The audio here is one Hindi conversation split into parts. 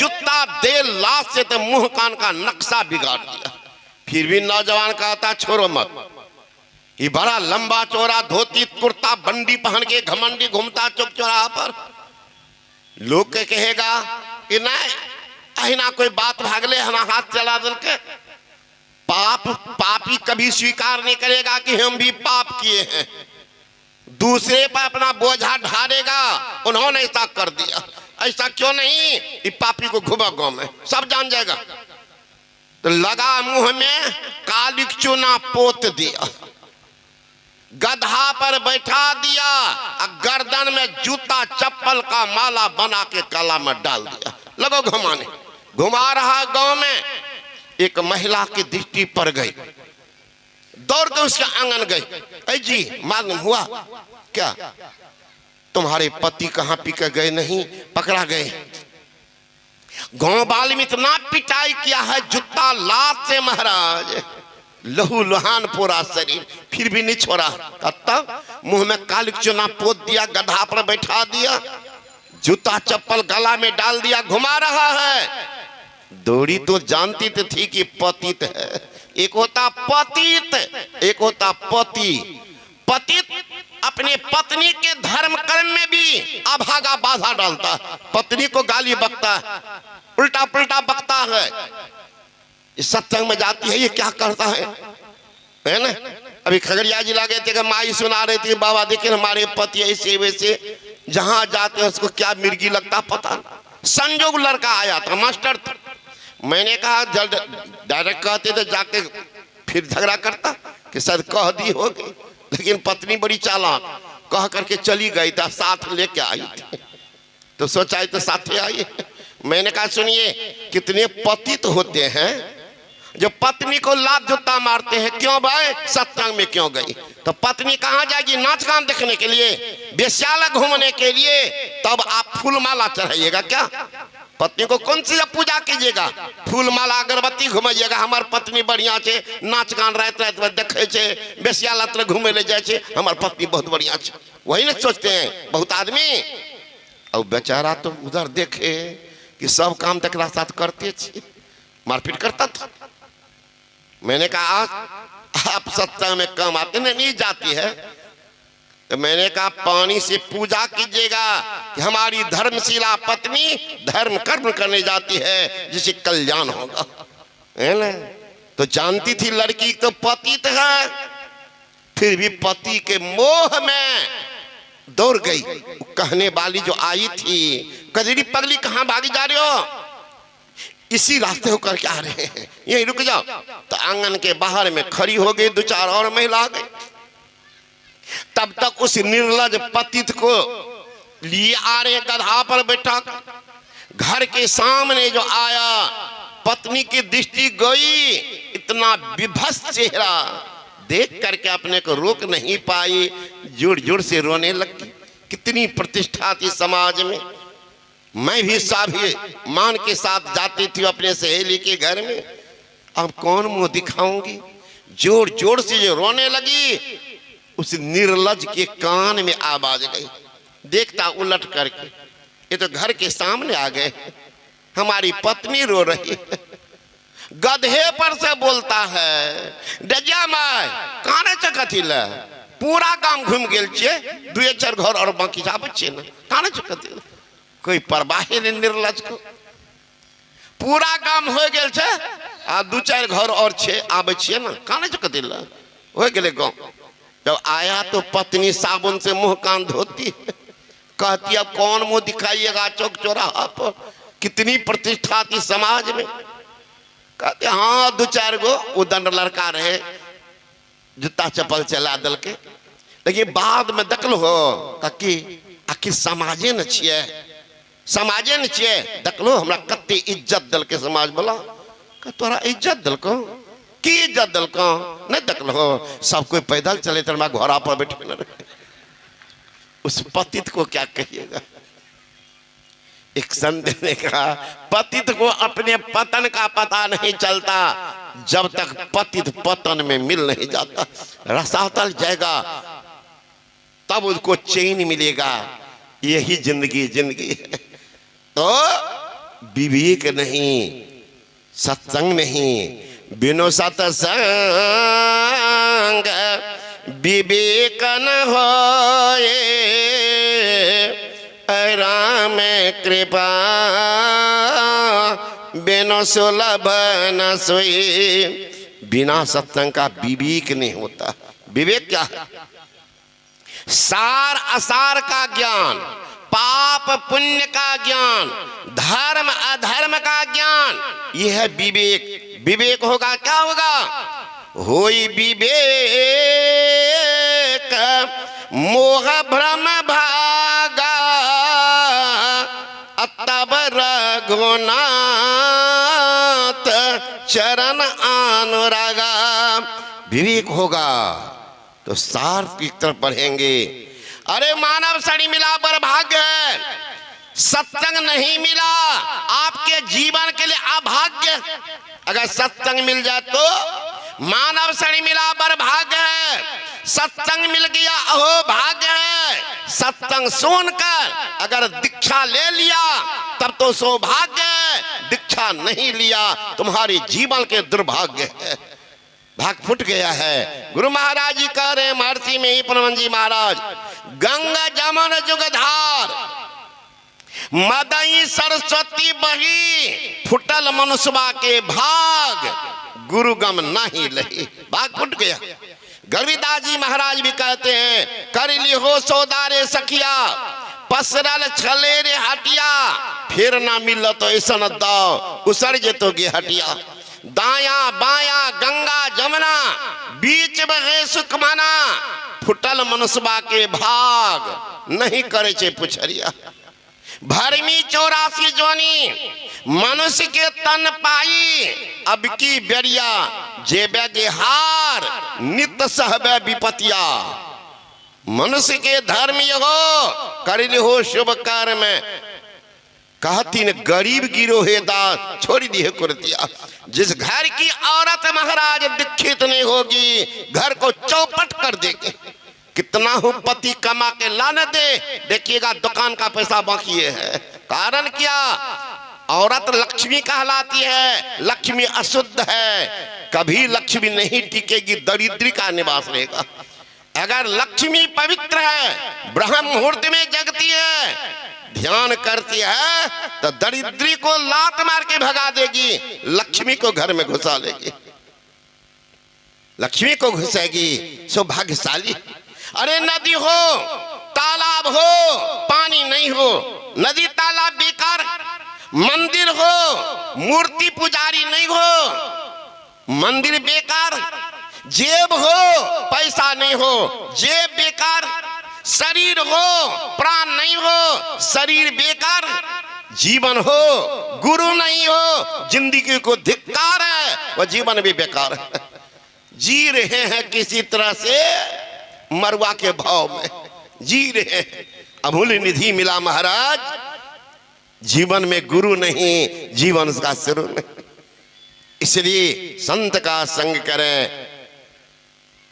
जूता दे लाश से तो मुंह कान का नक्शा बिगाड़ दिया। फिर भी नौजवान कहता छोड़ो मत। ये बड़ा लंबा चौड़ा धोती कुर्ता बंडी पहन के घमंडी घूमता चौक चौराहा पर। लोग के कहेगा कि नहीं अहिना कोई बात भागले हना हाथ चला दल के। पापी कभी स्वीकार नहीं करेगा कि हम भी पाप किए हैं, दूसरे पर अपना बोझा ढारेगा। उन्होंने ऐसा कर दिया, ऐसा क्यों नहीं, ये पापी को घुमा गांव में सब जान जाएगा। तो लगा मुंह में कालिक चूना पोत दिया, गधा पर बैठा दिया और गर्दन में जूता चप्पल का माला बना के गला में डाल दिया। लगो घुमाने। घुमा रहा गांव में, एक महिला की दृष्टि पड़ गई, दौड़ के उसके आंगन गई। ऐ जी मालूम हुआ क्या तुम्हारे पति कहां पी के गए, नहीं पकड़ा गए। गांव वाले में इतना पिटाई किया है जूता लात से महाराज, लहू लुहान पूरा शरीर, फिर भी नहीं छोड़ा। तब मुंह में कालिक चूना पोत दिया, गधा पर बैठा दिया, जूता चप्पल गला में डाल दिया, घुमा रहा है। दौड़ी तो जानती तो थी कि पतित है। एक होता पतित, एक होता पति। पतित अपने पत्नी के धर्म कर्म में भी अभागा बाधा डालता है, पत्नी को गाली बकता है, उल्टा पुल्टा बकता है। इस सत्संग में जाती है, ये क्या करता है ना। अभी खगड़िया जिला गए थे, माई सुना रही थी, बाबा देखिए हमारे पति ऐसे वैसे, जहां जाते हैं उसको क्या मिर्गी लगता पता। संजोग लड़का आया था, मास्टर था। मैंने कहा जल्द डायरेक्ट कहते थे जाके फिर झगड़ा करता कि सर कह दी होगी, लेकिन पत्नी बड़ी चालाक, कह करके चली गई था, साथ लेके आई थी। तो सोचा तो साथे आई। मैंने कहा सुनिए कितने पतित होते हैं जो पत्नी को लात जूता मारते हैं। क्यों भाई, सत्संग में क्यों गई? तो पत्नी कहाँ जाएगी, नाच गान देखने के लिए, वेश्यालय घूमने के लिए? तब आप फूल माला चढ़ाइएगा क्या? पत्नी को कौन सी पूजा कीजिएगा? फूल माला अगरबत्ती घुमाइएगा। हमार पत्नी बढ़िया छे, नाच गान रात रात में देखे छे, वेश्यालय घूमे ले जाए छे, हमार पत्नी बहुत बढ़िया छे। वही ना सोचते हैं बहुत आदमी। और बेचारा तो उधर देखे कि सब काम तकरा साथ करते छे, मारपीट करता था। मैंने कहा आप सत्संग में कम आते नहीं जाती है, तो मैंने कहा पानी से पूजा कीजिएगा कि हमारी धर्मशीला पत्नी धर्म कर्म करने जाती है जिसे कल्याण होगा, है ना। तो जानती थी लड़की तो पतित है, फिर भी पति के मोह में दौड़ गई। कहने वाली जो आई थी, कजरी पगली कहां भागी जा रहे हो, इसी रास्ते होकर के आ रहे हैं, यहीं रुक जाओ। तो आंगन के बाहर में खड़ी हो गई, दो चार और महिला आ गई। तब तक उस निर्लज पतित को लिए आ रहे गधा पर बैठा। घर के सामने जो आया, पत्नी की दृष्टि गई, इतना विभत्स चेहरा देख करके अपने को रोक नहीं पाई, जोर जोर से रोने लगी। कितनी प्रतिष्ठा थी समाज में। मैं भी स्वाभिमान के साथ जाती थी अपने सहेली के घर में, अब कौन मुंह दिखाऊंगी। जोर जोर से जो रोने लगी, उस निर्लज के कान में आवाज गई। देखता उलट करके, ये तो घर के सामने आ गए, हमारी पत्नी रो रही है। गधे पर से बोलता है, डजा माय काने चकथिल, पूरा काम घूम गेल छे, दुए चार घर और बाकी जाबे छे ना, काने चकथिल। कोई परवाह नहीं निर्लज को, पूरा काम हो गेल छे आ दू चार घर और छे आबे छे ना, काने चकथिल हो गेले गांव। जब आया तो पत्नी साबुन से मुंह कान धोती, कहती अब कौन मुंह दिखाइएगा चौक चौराहा पर, कितनी प्रतिष्ठा थी समाज में। कहते हाँ दो चार गो उदंड लड़का रहे, जूता चप्पल चला दल के, लेकिन बाद में देखल हो कि आखिर समाजे न छिए, समाजे न छिए, देखलो हमरा कते इज्जत दल के समाज बोला। तोरा इज्जत दल को की इज्जत दल को नहीं देखल हो, सब कोई पैदल चले तो घोड़ा पर बैठे न रहे। उस पतित को क्या कहिएगा। एक संत ने कहा पतित को अपने पतन का पता नहीं चलता जब तक पतित पतन में मिल नहीं जाता। रसातल जाएगा तब उसको चैन मिलेगा। यही जिंदगी जिंदगी है। तो विवेक नहीं, सत्संग नहीं। बिनु सत्संग विवेक न होए, राम कृपा बिनु सुलभ न सोए। बिना सत्संग का विवेक नहीं होता। विवेक क्या है? सार असार का ज्ञान, पाप पुण्य का ज्ञान, धर्म अधर्म का ज्ञान, यह है विवेक। विवेक होगा क्या होगा? होई विवेक मोह भ्रम भागा, तब रघुनाथ चरण अनुरागा। विवेक होगा तो सार की तरफ बढ़ेंगे। अरे मानव सड़ी मिला पर भाग्य है, सत्संग नहीं मिला आपके जीवन के लिए अभाग्य। अगर सत्संग मिल जाए तो मानव सड़ी मिला पर भाग्य है, सत्संग मिल गया अहो भाग्य है। सत्संग सुनकर अगर दीक्षा ले लिया तब तो सौभाग्य है, दीक्षा नहीं लिया तुम्हारे जीवन के दुर्भाग्य है। भाग फुट गया है। गुरु महाराज जी कह रहे महर्षि में ही पनवन जी महाराज, गंगा जमन जुगधार मदई सरस्वती बही, फुटल मनुष्यवा के भाग गुरु गम नहीं लही। भाग फुट गया। गरीदास जी महाराज भी कहते हैं, कर ली हो सौदारे सखिया, पसरल छले रे हटिया, फिर ना मिल तो ऐसा न दाओ, उसर जे तो गे हटिया। दाया बाया गंगा जमुना, बीच बहे सुखमाना, फुटल मनुष्यवा के भाग नहीं करे छे पुछरिया। भरमी 84 जोनी मनुष्य के तन पाई, अब की बेरिया जेबे गे हार, नित्य सहबे विपतिया। मनुष्य के धर्म हो करिल हो शुभ कार्य में, कहती न गरीब गिरो है दास छोड़ दिए कुर्तिया। जिस घर की औरत महाराज दीक्षित नहीं होगी, घर को चौपट कर देगी। कितना हो पति कमा के लाने दे, देखिएगा दुकान का पैसा बाकी है। कारण क्या? औरत लक्ष्मी कहलाती है, लक्ष्मी अशुद्ध है, कभी लक्ष्मी नहीं टिकेगी, दरिद्री का निवास रहेगा। अगर लक्ष्मी पवित्र है, ब्रह्म मुहूर्त में जगती है, ध्यान करती है, तो दरिद्री को लात मार के भगा देगी, लक्ष्मी को घर में घुसा लेगी। लक्ष्मी को घुसेगी, सौभाग्यशाली। अरे नदी हो तालाब हो पानी नहीं हो, नदी तालाब बेकार, मंदिर हो मूर्ति पुजारी नहीं हो, मंदिर बेकार। जेब हो पैसा नहीं हो, जेब बेकार। शरीर हो प्राण नहीं हो, शरीर बेकार। जीवन हो गुरु नहीं हो, जिंदगी को धिक्कार है, वह जीवन भी बेकार है। जी रहे हैं किसी तरह से मरवा के भाव में जी रहे हैं। अमूल्य निधि मिला महाराज, जीवन में गुरु नहीं, जीवन उसका शुरू नहीं। इसलिए संत का संग करें,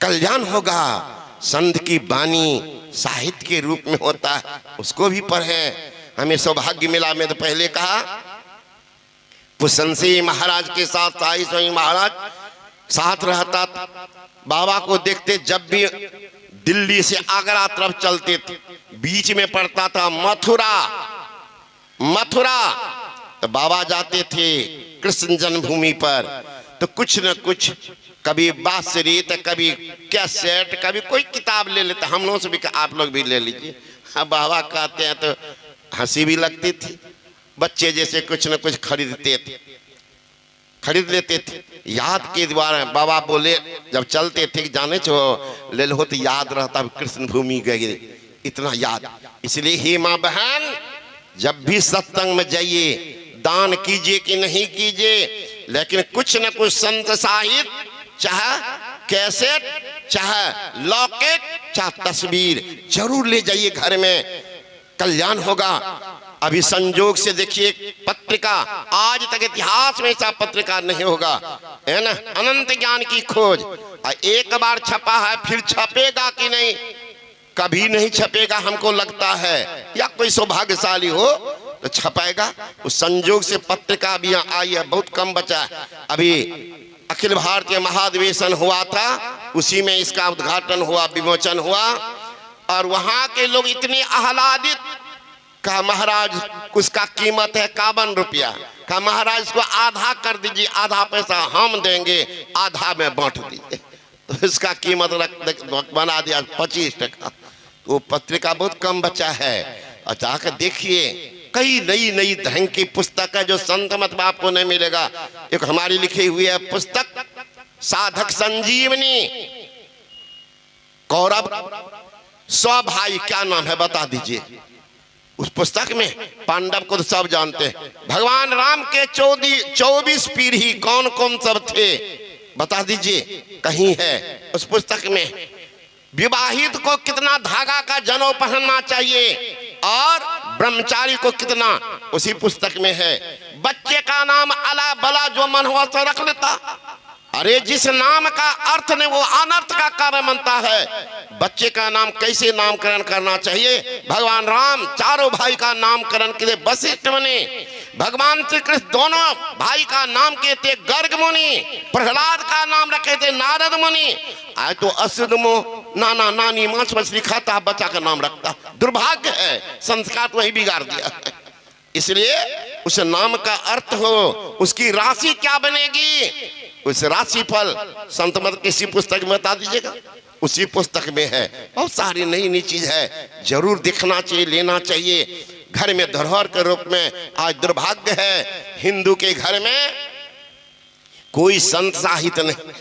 कल्याण होगा। संत की वाणी साहित्य के रूप में होता है, उसको भी पढ़े। हमें सौभाग्य मिला। मैं तो पहले कहा पुष्पसिंह महाराज के साथ साई स्वामी महाराज साथ रहता था। बाबा को देखते जब भी दिल्ली से आगरा तरफ चलते थे, बीच में पड़ता था मथुरा। तो बाबा जाते थे कृष्ण जन्मभूमि पर, तो कुछ न कुछ, कभी बांसुरी तो कभी कैसेट, कभी कोई किताब ले लेते। हम लोगों से भी आप लोग भी ले लीजिए। हाँ, बाबा कहते हैं तो हंसी भी लगती थी। बच्चे जैसे कुछ न कुछ खरीद लेते थे। याद के द्वारा बाबा बोले, जब चलते थे जाने छो ले लो तो याद रहता, कृष्ण भूमि गए इतना याद। इसलिए हे माँ बहन, जब भी सत्संग में जाइए, दान कीजिए कि नहीं कीजिए, लेकिन कुछ न कुछ संत साहित्य, चाहे कैसेट, चाहे लॉकेट, चाहे तस्वीर जरूर ले जाइए घर में, कल्याण होगा। अभी संजोग से देखिए पत्रिका, आज तक इतिहास में ऐसा पत्रिका नहीं होगा, है ना। अनंत ज्ञान की खोज, एक बार छपा है, फिर छपेगा कि नहीं, कभी नहीं छपेगा हमको लगता है। या कोई सौभाग्यशाली हो तो छपाएगा। उस संजोग से पत्रिका भी यहाँ आई है, बहुत कम बचा है। अभी अखिल भारतीय महाधिवेशन हुआ था, उसी में इसका उद्घाटन हुआ, विमोचन हुआ, और वहां के लोग इतने आह्लादित। कहा महाराज उसका कीमत है 51 रुपया। कहा महाराज इसको आधा कर दीजिए, आधा पैसा हम देंगे, आधा में बांट दीजिए। तो इसका कीमत बना दिया 25 टका। वो पत्रिका बहुत कम बचा है। और जाकर देखिए कई नई नई ढंग की पुस्तक है जो संत मत में आपको नहीं मिलेगा। एक हमारी लिखी हुई है पुस्तक साधक संजीवनी, कौरव 100 भाई, क्या नाम है बता दीजिए। उस पुस्तक में पांडव को तो सब जानते हैं, भगवान राम के 24 पीढ़ी कौन कौन सब थे बता दीजिए, कहीं है उस पुस्तक में। विवाहित को कितना धागा का जनेऊ पहनना चाहिए और ब्रह्मचारी को कितना, उसी पुस्तक में है। बच्चे का नाम अला बला जो मन हुआ तो रख लेता। अरे जिस नाम का अर्थ नहीं वो अनर्थ का कारण बनता है। बच्चे का नाम कैसे नामकरण करना चाहिए। भगवान राम चारों भाई का नामकरण के लिए वशिष्ठ बने। भगवान श्री कृष्ण दोनों भाई का नाम कहते गर्ग मुनि, प्रहलाद का नाम रखे थे नारद मुनि। आज तो अशुद्ध मुंह नाना नानी मांस मछली खाता बच्चा का नाम रखता। दुर्भाग्य है, संस्कार तो वही बिगाड़ दिया। इसलिए उस नाम का अर्थ हो, उसकी राशि क्या बनेगी, उस राशि फल संत मत किसी पुस्तक में बता दीजिएगा। उसी पुस्तक में है। बहुत सारी नई नई चीज है, जरूर देखना चाहिए, लेना चाहिए। घर में धरोहर के रूप में आज दुर्भाग्य है, हिंदू के घर में कोई संत साहित्य नहीं।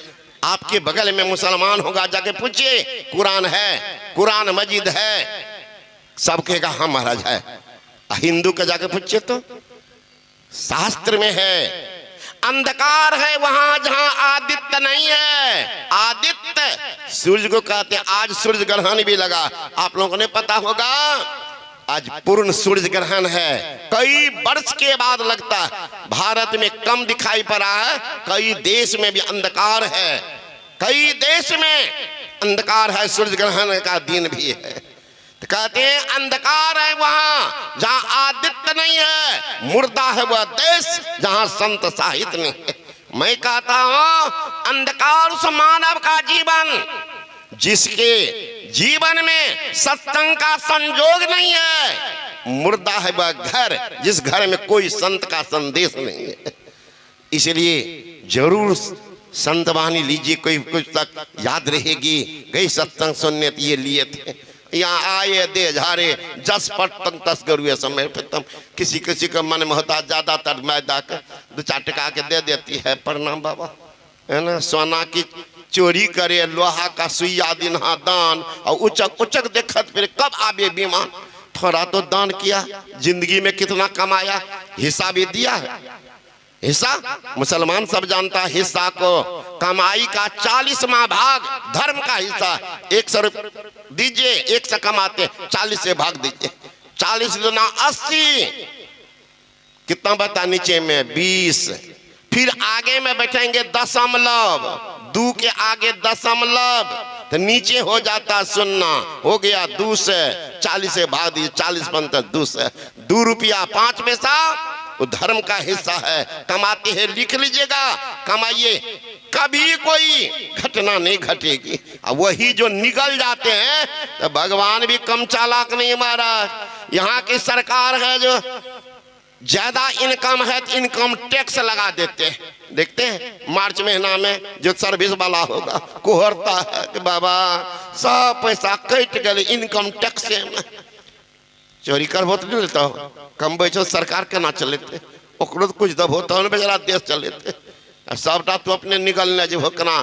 आपके बगल में मुसलमान होगा, जाके पूछिए कुरान है, कुरान मजीद है, सब कहेगा हाँ महाराज है। हिंदू का जाके पूछिए तो शास्त्र में है। अंधकार है वहां जहां आदित्य नहीं है। आदित्य सूर्य को कहते हैं। आज सूर्य ग्रहण भी लगा, आप लोगों ने पता होगा, आज पूर्ण सूर्य ग्रहण है। कई वर्ष के बाद लगता है। भारत में कम दिखाई पड़ा है, कई देश में भी अंधकार है, कई देश में अंधकार है, सूर्य ग्रहण का दिन भी है। तो कहते हैं अंधकार है वहां जहां आदित्य नहीं है, मुर्दा है वह देश जहां संत साहित्य नहीं है। मैं कहता हूं अंधकार उस मानव का जीवन जिसके जीवन में सत्संग का संजोग नहीं है, मुर्दा है वह घर जिस घर में कोई संत का संदेश नहीं है। इसलिए जरूर संत वाणी लीजिए, कोई कुछ तक याद रहेगी। गई सत्संग सुनने ये लिए थे, यहाँ आए दे झारे 10 पट तस्करुए समय पे तुम किसी किसी का मन में होता, ज्यादातर मैदा का 2-4 टका के दे देती है, प्रणाम बाबा, है ना। सोना की चोरी करे, लोहा का सुइया दिनहा दान, और उचक उचक देखत फिर कब आवे विमान। थोड़ा तो दान किया, जिंदगी में कितना कमाया, हिस्सा भी दिया है। हिस्सा मुसलमान सब जानता है, हिस्सा को कमाई का 40वां भाग धर्म का हिस्सा। 100 रुपये दीजिए, 100 कमाते 40 से भाग दीजिए। 40 गुना 80, कितना बता नीचे में 20, फिर आगे में बैठेंगे दशमलव, 2 के आगे दशमलव, तो नीचे हो जाता 0, हो गया 2 से 40 से भाग दीजिए। 40 बनता 2 से 2 रुपया 5 पैसा वो धर्म का हिस्सा है। कमाते हैं, लिख लीजिएगा, कमाइए, कभी कोई घटना नहीं घटेगी। वही जो निकल जाते हैं तो भगवान भी कम चालाक नहीं महाराज। यहाँ की सरकार है जो ज्यादा इनकम है तो इनकम टैक्स लगा देते हैं। देखते हैं मार्च महीना में जो सर्विस वाला होगा कोहरता है कि बाबा सब पैसा कट गए इनकम टैक्स में। चोरी कर बहुत नहीं लेता हो, कम बैठो सरकार के ना चलेते, ओकरो तो कुछ दब होता है, बेचारा देश चलेते। सबटा तो अपने निकलने जो हो कना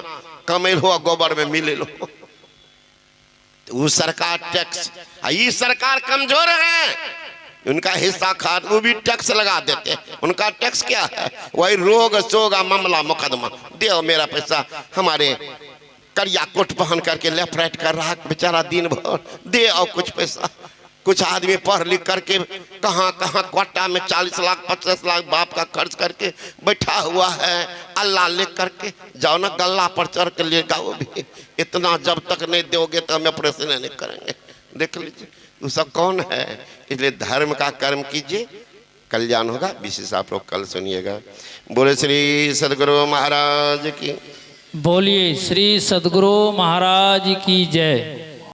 कमेल हो गोबर में मिले लो। तो वो सरकार टैक्स, ये सरकार कमजोर है, उनका हिस्सा खाद वो भी टैक्स लगा देते। उनका टैक्स क्या है, वही रोग सोगा मामला मुकदमा, दे मेरा पैसा। हमारे करिया कोट पहन करके लेफ्ट राइट कर रहा बेचारा दिन भर, दे और कुछ पैसा। कुछ आदमी पढ़ लिख करके कहाँ कहाँ क्वाटा में 40 लाख 50 लाख बाप का खर्च करके बैठा हुआ है। अल्लाह लिख करके जाओ ना गल्ला पर चढ़ के लेगा वो भी। इतना जब तक नहीं दोगे तो हमें ऑपरेशन नहीं करेंगे। देख लीजिए वो सब कौन है। इसलिए धर्म का कर्म कीजिए, कल्याण होगा। विशेष आप लोग कल सुनिएगा। बोले श्री सदगुरु महाराज की। बोलिए श्री सदगुरु महाराज की जय।